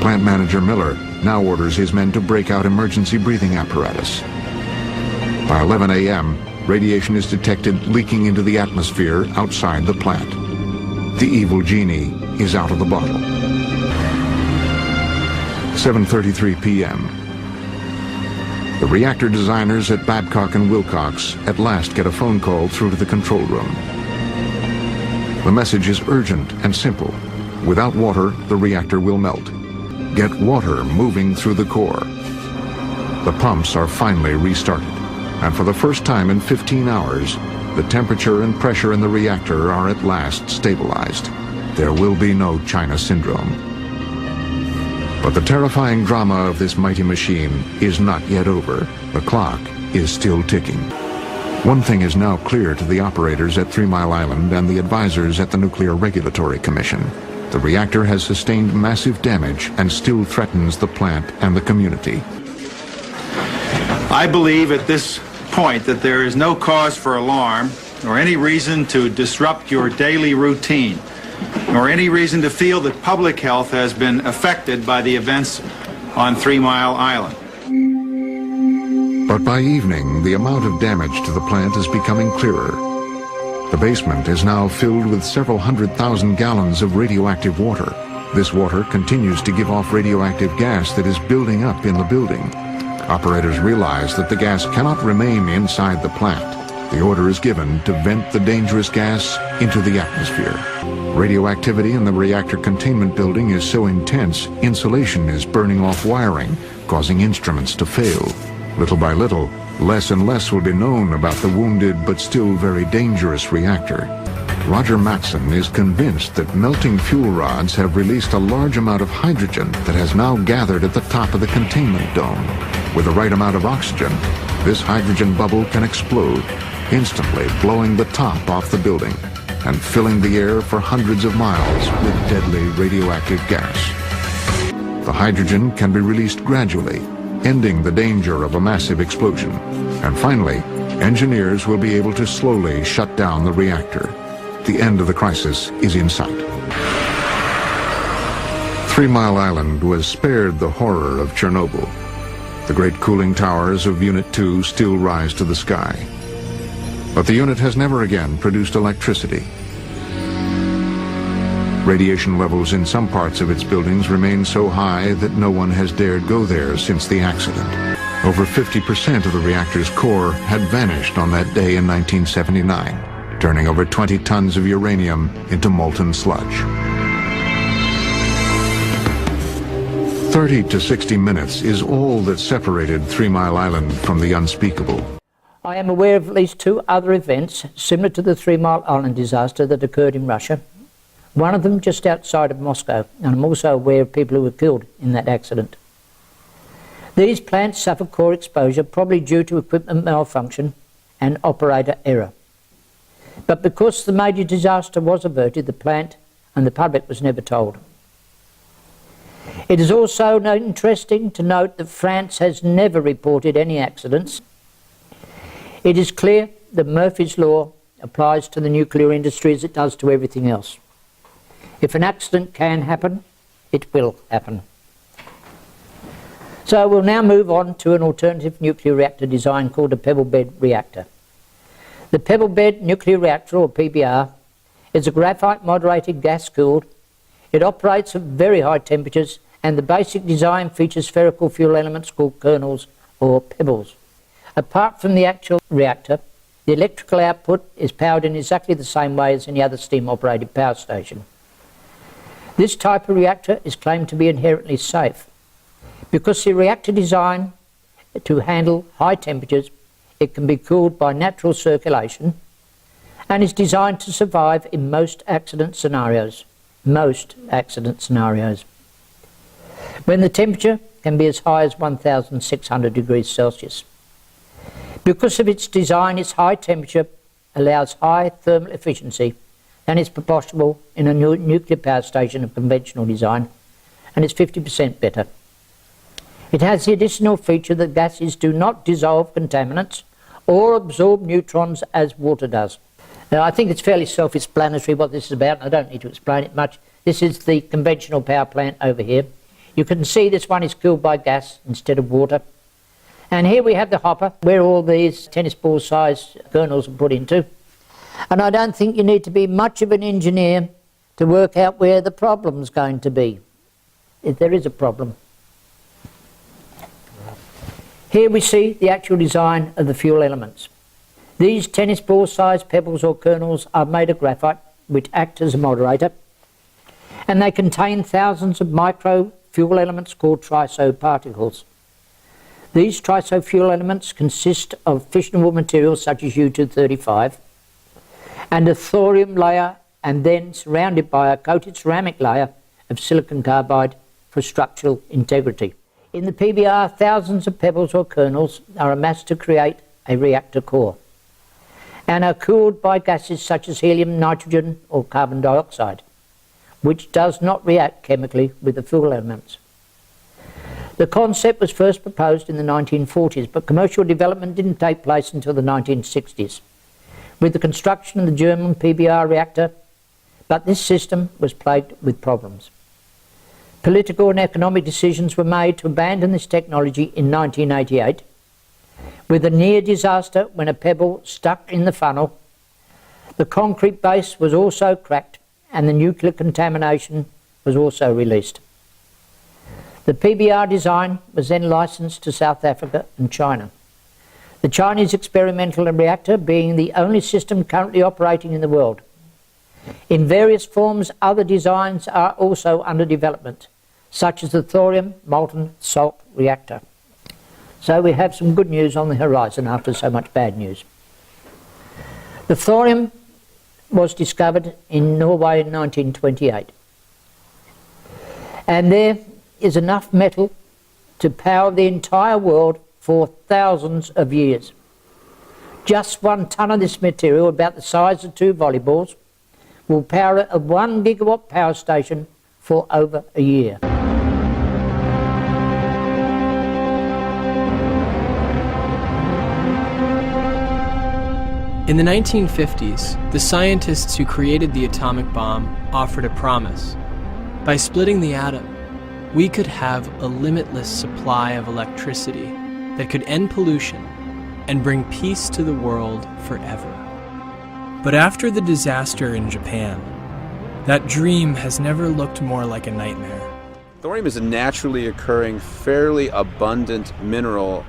Plant manager Miller now orders his men to break out emergency breathing apparatus. By 11 a.m., radiation is detected leaking into the atmosphere outside the plant. The evil genie is out of the bottle. 7:33 p.m. The reactor designers at Babcock and Wilcox at last get a phone call through to the control room. The message is urgent and simple. Without water, the reactor will melt. Get water moving through the core. The pumps are finally restarted, and for the first time in 15 hours, the temperature and pressure in the reactor are at last stabilized. There will be no China syndrome. But the terrifying drama of this mighty machine is not yet over. The clock is still ticking. One thing is now clear to the operators at 3 Mile Island and the advisors at the Nuclear Regulatory Commission. The reactor has sustained massive damage and still threatens the plant and the community. I believe at this point that there is no cause for alarm or any reason to disrupt your daily routine, nor any reason to feel that public health has been affected by the events on 3 Mile Island. But by evening, the amount of damage to the plant is becoming clearer. The basement is now filled with several 100,000 gallons of radioactive water. This water continues to give off radioactive gas that is building up in the building. Operators realize that the gas cannot remain inside the plant. The order is given to vent the dangerous gas into the atmosphere. Radioactivity in the reactor containment building is so intense, insulation is burning off wiring, causing instruments to fail. Little by little, less and less will be known about the wounded but still very dangerous reactor. Roger Matson is convinced that melting fuel rods have released a large amount of hydrogen that has now gathered at the top of the containment dome. With the right amount of oxygen, this hydrogen bubble can explode, instantly blowing the top off the building and filling the air for hundreds of miles with deadly radioactive gas. The hydrogen can be released gradually, ending the danger of a massive explosion. And finally, engineers will be able to slowly shut down the reactor. The end of the crisis is in sight. 3 Mile Island was spared the horror of Chernobyl. The great cooling towers of Unit 2 still rise to the sky. But the unit has never again produced electricity. Radiation levels in some parts of its buildings remain so high that no one has dared go there since the accident. Over 50% of the reactor's core had vanished on that day in 1979, turning over 20 tons of uranium into molten sludge. 30 to 60 minutes is all that separated 3 Mile Island from the unspeakable. I am aware of at least 2 other events similar to the 3 Mile Island disaster that occurred in Russia. One of them just outside of Moscow, and I'm also aware of people who were killed in that accident. These plants suffer core exposure, probably due to equipment malfunction and operator error. But because the major disaster was averted, the plant and the public was never told. It is also interesting to note that France has never reported any accidents. It is clear that Murphy's Law applies to the nuclear industry as it does to everything else. If an accident can happen, it will happen. So we'll now move on to an alternative nuclear reactor design called a pebble bed reactor. The pebble bed nuclear reactor, or PBR, is a graphite moderated gas cooled. It operates at very high temperatures, and the basic design features spherical fuel elements called kernels or pebbles. Apart from the actual reactor, the electrical output is powered in exactly the same way as any other steam operated power station. This type of reactor is claimed to be inherently safe. Because the reactor design to handle high temperatures, it can be cooled by natural circulation and is designed to survive in most accident scenarios. Most accident scenarios. When the temperature can be as high as 1,600 degrees Celsius. Because of its design, its high temperature allows high thermal efficiency and is proportional in a nuclear power station of conventional design, and it's 50% better. It has the additional feature that gases do not dissolve contaminants or absorb neutrons as water does. Now, I think it's fairly self-explanatory what this is about, and I don't need to explain it much. This is the conventional power plant over here. You can see this one is cooled by gas instead of water. And here we have the hopper where all these tennis ball sized kernels are put into. And I don't think you need to be much of an engineer to work out where the problem's going to be, if there is a problem. Here we see the actual design of the fuel elements. These tennis ball sized pebbles or kernels are made of graphite, which act as a moderator, and they contain thousands of micro fuel elements called triso particles. These triso fuel elements consist of fissionable materials such as U-235 and a thorium layer, and then surrounded by a coated ceramic layer of silicon carbide for structural integrity. In the PBR, thousands of pebbles or kernels are amassed to create a reactor core and are cooled by gases such as helium, nitrogen or carbon dioxide, which does not react chemically with the fuel elements. The concept was first proposed in the 1940s, but commercial development didn't take place until the 1960s, with the construction of the German PBR reactor, but this system was plagued with problems. Political and economic decisions were made to abandon this technology in 1988, with a near disaster when a pebble stuck in the funnel. The concrete base was also cracked and the nuclear contamination was also released. The PBR design was then licensed to South Africa and China. The Chinese experimental reactor being the only system currently operating in the world. In various forms, other designs are also under development, such as the thorium molten salt reactor. So we have some good news on the horizon after so much bad news. The thorium was discovered in Norway in 1928. And there is enough metal to power the entire world for thousands of years. Just 1 ton of this material, about the size of 2 volleyballs, will power a 1 gigawatt power station for over a year. In the 1950s, the scientists who created the atomic bomb offered a promise. By splitting the atom, we could have a limitless supply of electricity that could end pollution and bring peace to the world forever. But after the disaster in Japan, that dream has never looked more like a nightmare. Thorium is a naturally occurring, fairly abundant mineral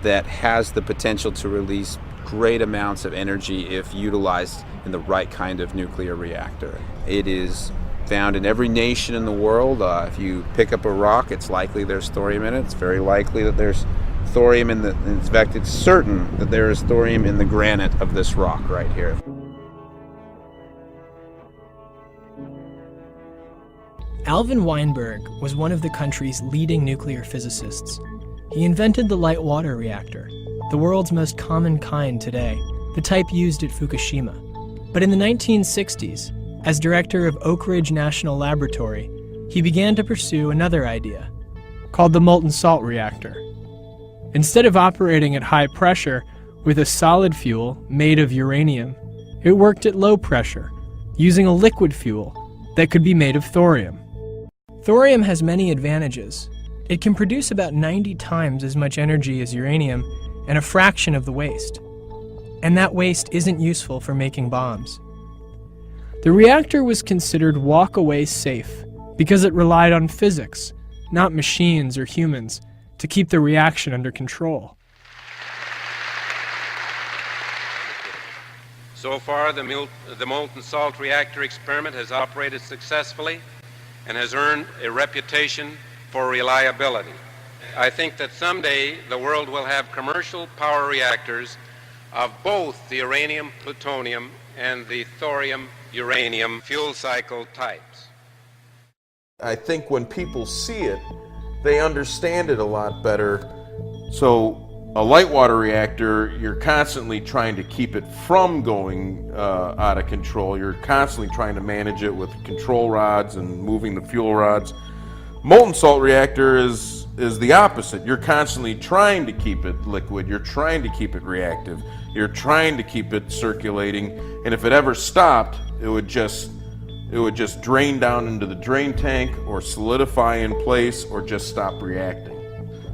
that has the potential to release great amounts of energy if utilized in the right kind of nuclear reactor. It is found in every nation in the world. If you pick up a rock, it's likely there's thorium in it. It's very likely that there's thorium in in fact, it's certain that there is thorium in the granite of this rock right here. Alvin Weinberg was one of the country's leading nuclear physicists. He invented the light water reactor, the world's most common kind today, the type used at Fukushima. But in the 1960s, as director of Oak Ridge National Laboratory, he began to pursue another idea, called the molten salt reactor. Instead of operating at high pressure with a solid fuel made of uranium, it worked at low pressure, using a liquid fuel that could be made of thorium. Thorium has many advantages. It can produce about 90 times as much energy as uranium and a fraction of the waste. And that waste isn't useful for making bombs. The reactor was considered walk-away safe because it relied on physics, not machines or humans, to keep the reaction under control. So far, the molten salt reactor experiment has operated successfully and has earned a reputation for reliability. I think that someday the world will have commercial power reactors of both the uranium, plutonium, and the thorium, uranium fuel cycle types. I think when people see it, they understand it a lot better. So a light water reactor, you're constantly trying to keep it from going out of control. You're constantly trying to manage it with control rods and moving the fuel rods. Molten salt reactor is is the opposite. You're constantly trying to keep it liquid, you're trying to keep it reactive, you're trying to keep it circulating, and if it ever stopped, it would just drain down into the drain tank or solidify in place or just stop reacting.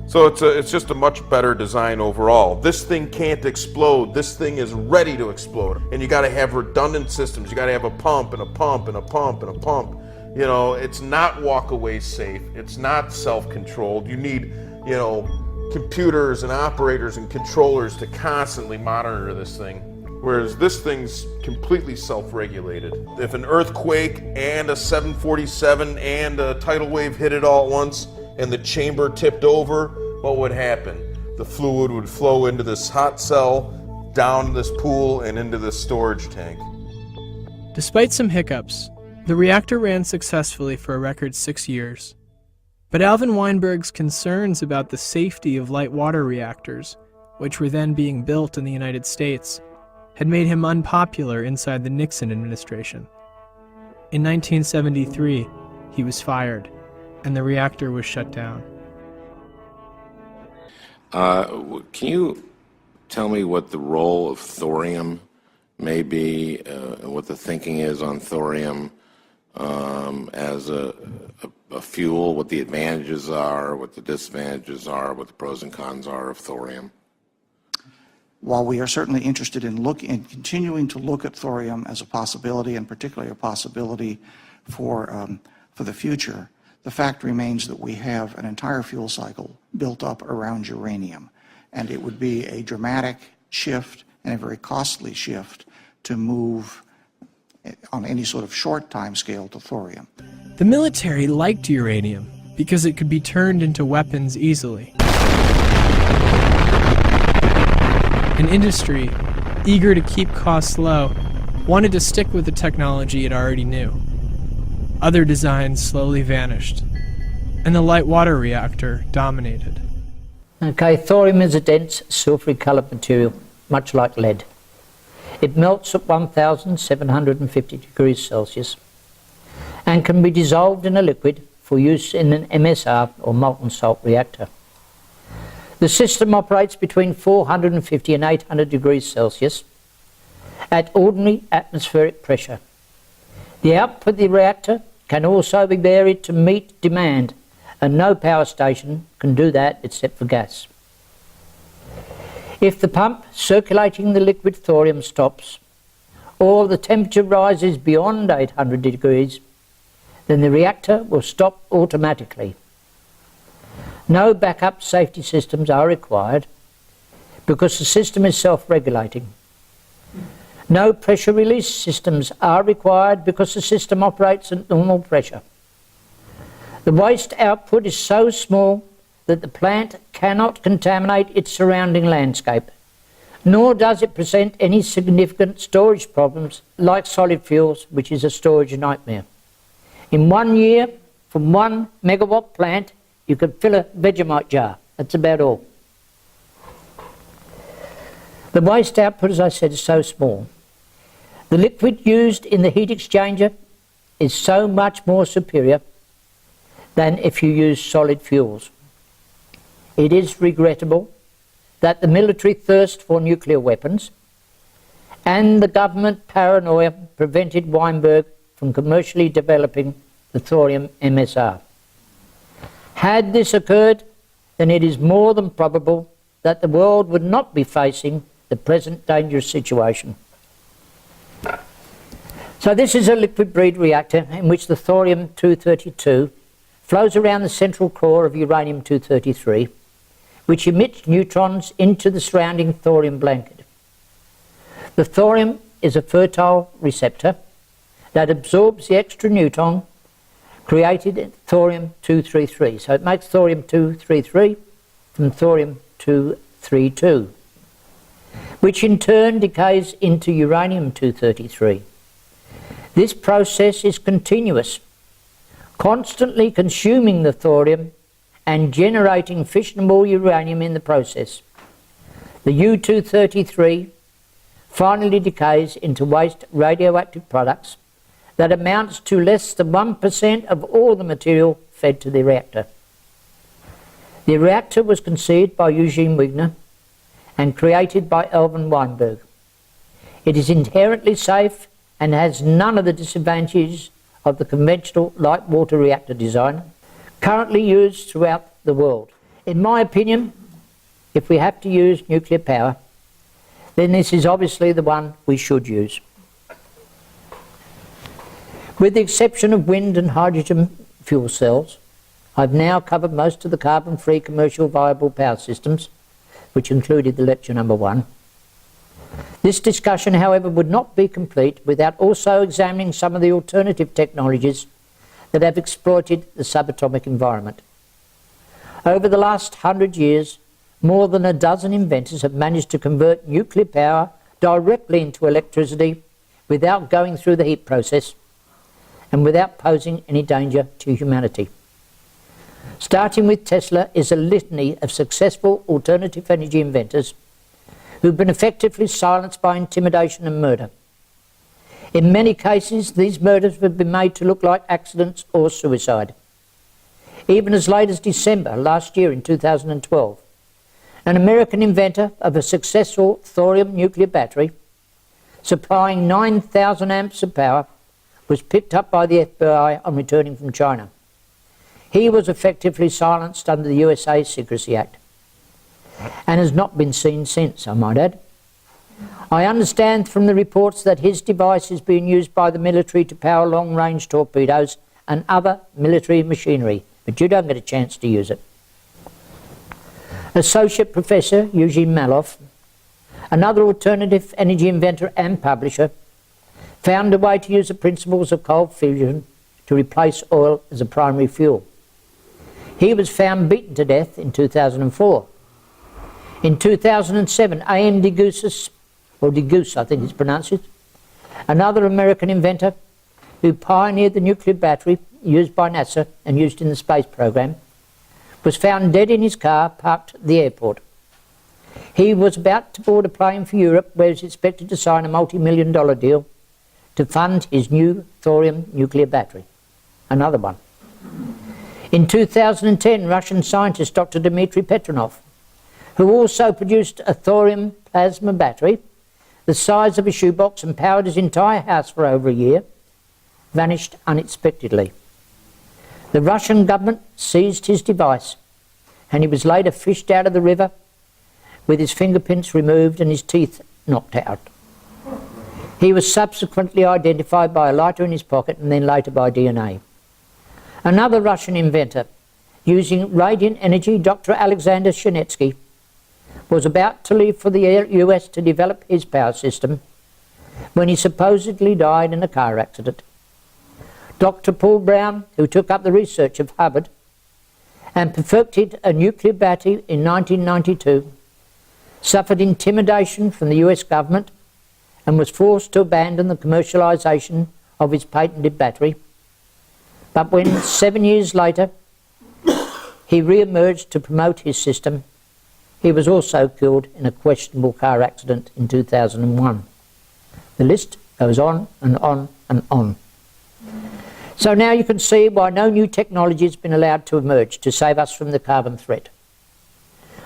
So it's just a much better design overall. This thing can't explode. This thing is ready to explode. And you got to have redundant systems. You got to have a pump and a pump and a pump and a pump. You know, it's not walk-away safe. It's not self-controlled. You need, you know, computers and operators and controllers to constantly monitor this thing. Whereas this thing's completely self-regulated. If an earthquake and a 747 and a tidal wave hit it all at once and the chamber tipped over, what would happen? The fluid would flow into this hot cell, down this pool, and into this storage tank. Despite some hiccups, the reactor ran successfully for a record 6 years. But Alvin Weinberg's concerns about the safety of light water reactors, which were then being built in the United States, had made him unpopular inside the Nixon administration. In 1973, he was fired, and the reactor was shut down. Can you tell me what the role of thorium may be, and what the thinking is on thorium as a fuel, what the advantages are, what the disadvantages are, what the pros and cons are of thorium? While we are certainly interested in continuing to look at thorium as a possibility, and particularly a possibility for the future, the fact remains that we have an entire fuel cycle built up around uranium, and it would be a dramatic shift and a very costly shift to move on any sort of short time scale to thorium. The military liked uranium because it could be turned into weapons easily. An industry, eager to keep costs low, wanted to stick with the technology it already knew. Other designs slowly vanished, and the light water reactor dominated. Okay, thorium is a dense, silvery coloured material, much like lead. It melts at 1,750 degrees Celsius and can be dissolved in a liquid for use in an MSR or molten salt reactor. The system operates between 450 and 800 degrees Celsius at ordinary atmospheric pressure. The output of the reactor can also be varied to meet demand, and no power station can do that except for gas. If the pump circulating the liquid thorium stops, or the temperature rises beyond 800 degrees, then the reactor will stop automatically. No backup safety systems are required because the system is self-regulating. No pressure release systems are required because the system operates at normal pressure. The waste output is so small that the plant cannot contaminate its surrounding landscape, nor does it present any significant storage problems like solid fuels, which is a storage nightmare. In 1 year, from 1 megawatt plant, you could fill a Vegemite jar. That's about all. The waste output, as I said, is so small. The liquid used in the heat exchanger is so much more superior than if you use solid fuels. It is regrettable that the military thirst for nuclear weapons and the government paranoia prevented Weinberg from commercially developing the thorium MSR. Had this occurred, then it is more than probable that the world would not be facing the present dangerous situation. So this is a liquid breed reactor in which the thorium-232 flows around the central core of uranium-233, which emits neutrons into the surrounding thorium blanket. The thorium is a fertile receptor that absorbs the extra neutron created in thorium-233. So it makes thorium-233 from thorium-232, which in turn decays into uranium-233. This process is continuous, constantly consuming the thorium and generating fissionable uranium in the process. The U-233 finally decays into waste radioactive products that amounts to less than 1% of all the material fed to the reactor. The reactor was conceived by Eugene Wigner and created by Alvin Weinberg. It is inherently safe and has none of the disadvantages of the conventional light water reactor design currently used throughout the world. In my opinion, if we have to use nuclear power, then this is obviously the one we should use. With the exception of wind and hydrogen fuel cells, I've now covered most of the carbon-free commercial viable power systems, which included the lecture number 1. This discussion, however, would not be complete without also examining some of the alternative technologies that have exploited the subatomic environment. Over the last 100 years, more than a dozen inventors have managed to convert nuclear power directly into electricity without going through the heat process and without posing any danger to humanity. Starting with Tesla is a litany of successful alternative energy inventors who've been effectively silenced by intimidation and murder. In many cases, these murders have been made to look like accidents or suicide. Even as late as December last year in 2012, an American inventor of a successful thorium nuclear battery supplying 9,000 amps of power was picked up by the FBI on returning from China. He was effectively silenced under the USA Secrecy Act and has not been seen since, I might add. I understand from the reports that his device is being used by the military to power long-range torpedoes and other military machinery, but you don't get a chance to use it. Associate Professor Eugene Maloff, another alternative energy inventor and publisher, found a way to use the principles of cold fusion to replace oil as a primary fuel. He was found beaten to death in 2004. In 2007, A.M. Degoussis, or Degouse I think it's pronounced, another American inventor who pioneered the nuclear battery used by NASA and used in the space program, was found dead in his car parked at the airport. He was about to board a plane for Europe where he was expected to sign a multi-million-dollar deal to fund his new thorium nuclear battery. Another one. In 2010, Russian scientist Dr. Dmitry Petronov, who also produced a thorium plasma battery the size of a shoebox and powered his entire house for over a year, vanished unexpectedly. The Russian government seized his device and he was later fished out of the river with his fingerprints removed and his teeth knocked out. He was subsequently identified by a lighter in his pocket and then later by DNA. Another Russian inventor, using radiant energy, Dr. Alexander Shenetsky, was about to leave for the US to develop his power system when he supposedly died in a car accident. Dr. Paul Brown, who took up the research of Hubbard and perfected a nuclear battery in 1992, suffered intimidation from the US government and was forced to abandon the commercialization of his patented battery. But when 7 years later he re-emerged to promote his system, he was also killed in a questionable car accident in 2001. The list goes on and on and on. So now you can see why no new technology has been allowed to emerge to save us from the carbon threat.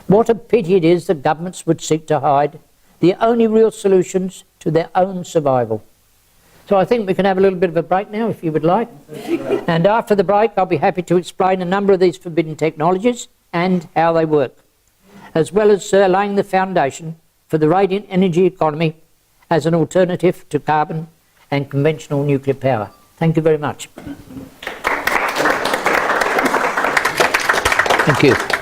What a pity it is that governments would seek to hide the only real solutions to their own survival. So I think we can have a little bit of a break now, if you would like. And after the break, I'll be happy to explain a number of these forbidden technologies and how they work, as well as laying the foundation for the radiant energy economy as an alternative to carbon and conventional nuclear power. Thank you very much. Thank you.